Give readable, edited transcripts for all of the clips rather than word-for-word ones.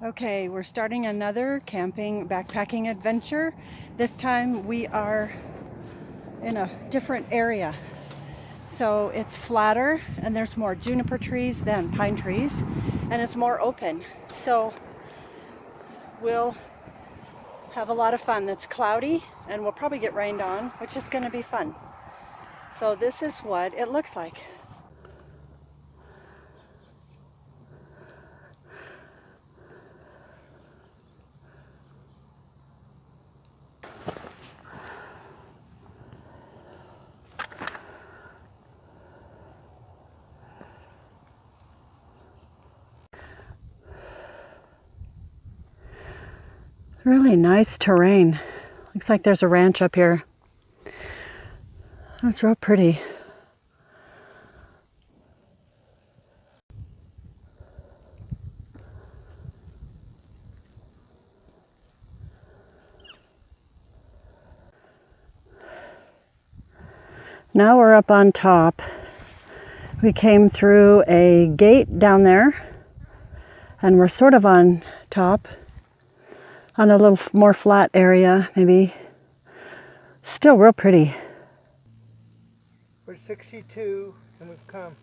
Okay, we're starting another camping backpacking adventure. This time we are in a different area. So it's flatter and there's more juniper trees than pine trees, and it's more open. So we'll have a lot of fun. It's cloudy and we'll probably get rained on, which is going to be fun. So this is what it looks like. Really nice terrain. Looks like there's a ranch up here. That's real pretty. Now we're up on top. We came through a gate down there and we're sort of on top on a little more flat area, maybe. Still real pretty. We're 62 and we've come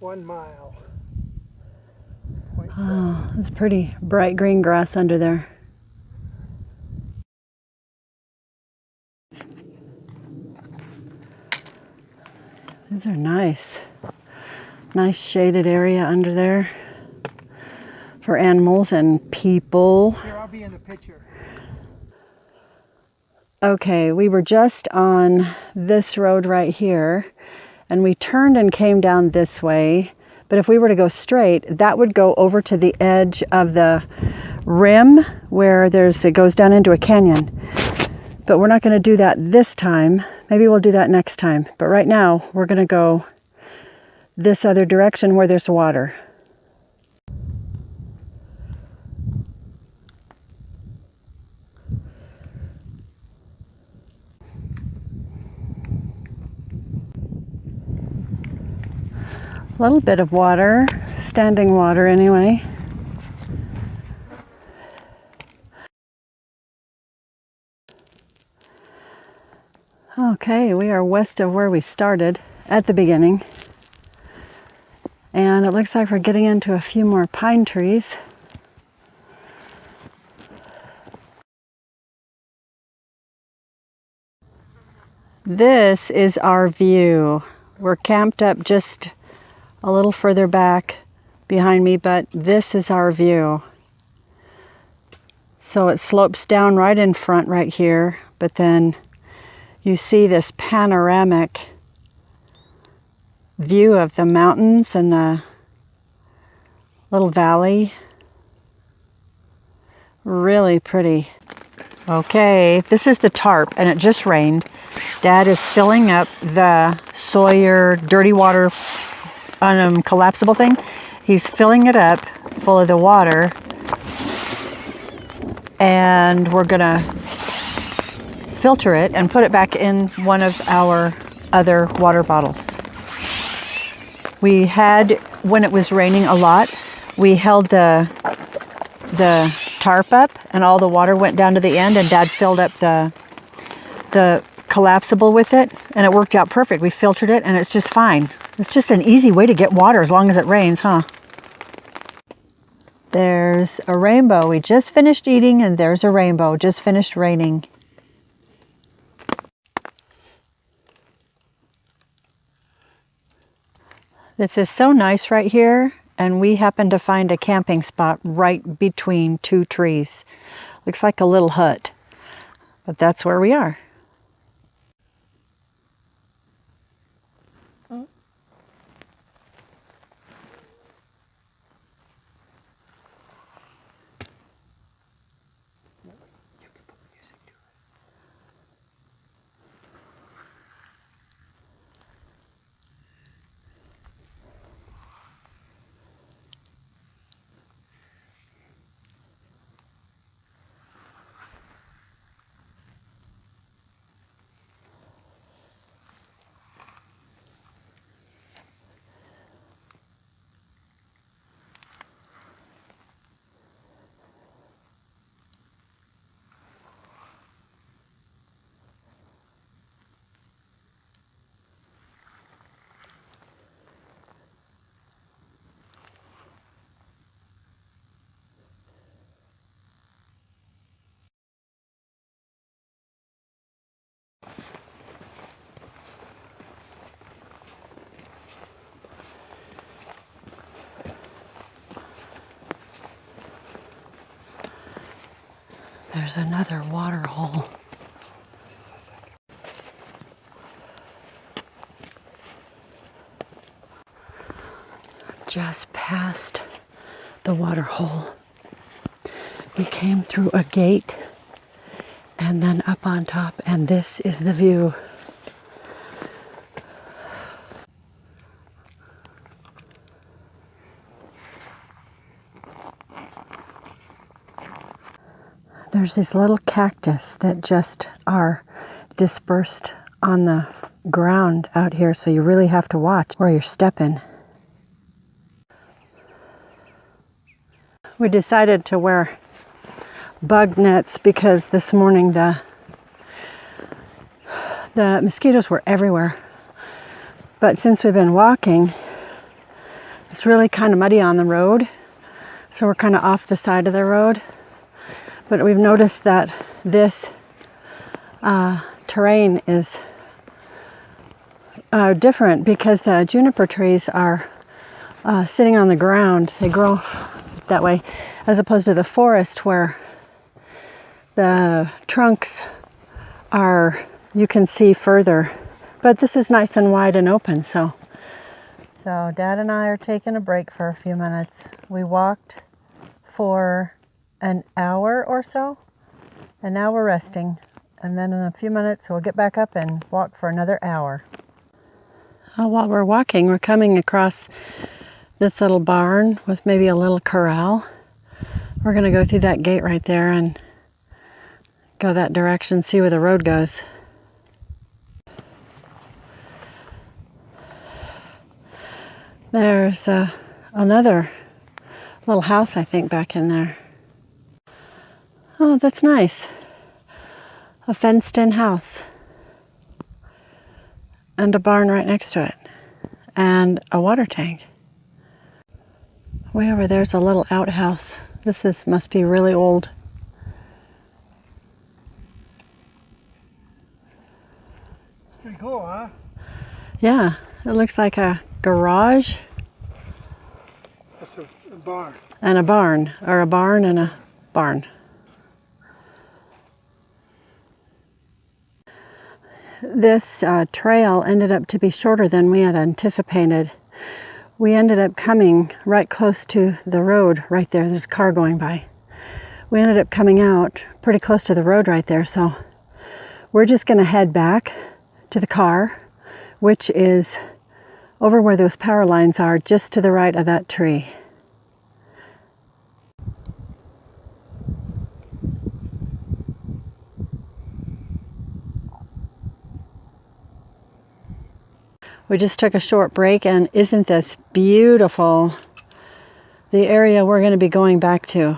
1 mile. Oh, it's pretty bright green grass under there. These are nice. Nice shaded area under there for animals and people. Here, I'll be in the picture. Okay, we were just on this road right here and we turned and came down this way. But if we were to go straight, that would go over to the edge of the rim where it goes down into a canyon. But we're not going to do that this time. Maybe we'll do that next time. But right now, we're going to go this other direction where there's water. A little bit of water, standing water anyway. Okay, we are west of where we started at the beginning. And it looks like we're getting into a few more pine trees. This is our view. We're camped up just a little further back behind me, but this is our view. So it slopes down right in front right here, but then you see this panoramic view of the mountains and the little valley. Really pretty. Okay, this is the tarp and it just rained. Dad is filling up the Sawyer dirty water collapsible thing. He's filling it up full of the water and we're gonna filter it and put it back in one of our other water bottles. We had, when it was raining a lot, we held the tarp up and all the water went down to the end and Dad filled up the collapsible with it and it worked out perfect. We filtered it and it's just fine. It's just an easy way to get water as long as it rains, huh? There's a rainbow. We just finished eating and there's a rainbow. Just finished raining. This is so nice right here, and we happened to find a camping spot right between two trees. Looks like a little hut, but that's where we are. There's another water hole. Just past the water hole. We came through a gate and then up on top, and this is the view. There's these little cactus that just are dispersed on the ground out here, so you really have to watch where you're stepping. We decided to wear bug nets because this morning the mosquitoes were everywhere. But since we've been walking, it's really kind of muddy on the road, so we're kind of off the side of the road. But we've noticed that this terrain is different because the juniper trees are sitting on the ground. They grow that way, as opposed to the forest where the trunks are, you can see further. But this is nice and wide and open, so Dad and I are taking a break for a few minutes. We walked for an hour or so, and now we're resting. And then in a few minutes we'll get back up and walk for another hour. While we're walking, we're coming across this little barn with maybe a little corral. We're going to go through that gate right there and go that direction, see where the road goes. There's another little house, I think, back in there. Oh, that's nice. A fenced-in house. And a barn right next to it. And a water tank. Way over there's a little outhouse. Must be really old. Pretty cool, huh? Yeah, it looks like a garage. That's a barn. And a barn, or a barn and a barn. This trail ended up to be shorter than we had anticipated. We ended up coming right close to the road right there. There's a car going by. We ended up coming out pretty close to the road right there, so we're just going to head back to the car, which is over where those power lines are, just to the right of that tree. We just took a short break, and isn't this beautiful? The area we're going to be going back to.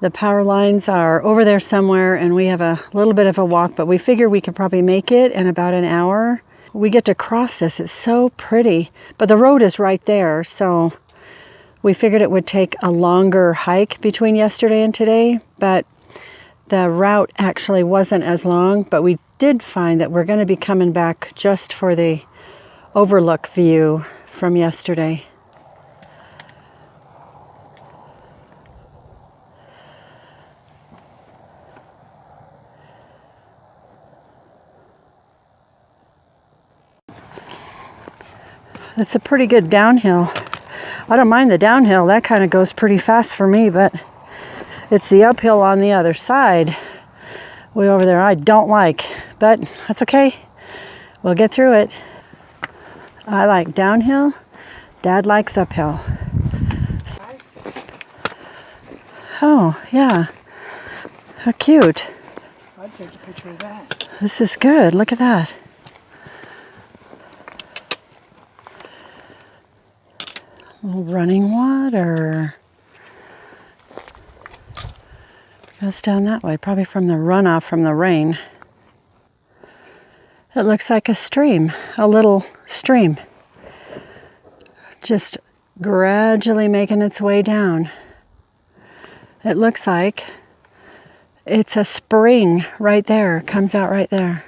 The power lines are over there somewhere, and we have a little bit of a walk, but we figure we could probably make it in about an hour. We get to cross this. It's so pretty, but the road is right there, so we figured it would take a longer hike between yesterday and today, but the route actually wasn't as long, but we did find that we're going to be coming back just for the overlook view from yesterday. It's a pretty good downhill. I don't mind the downhill. That kind of goes pretty fast for me, but it's the uphill on the other side, way over there, I don't like, but that's okay. We'll get through it. I like downhill. Dad likes uphill. Oh, yeah. How cute. I'd take a picture of that. This is good. Look at that. Little running water. Goes down that way, probably from the runoff from the rain. It looks like a stream, a little stream. Just gradually making its way down. It looks like it's a spring right there, comes out right there.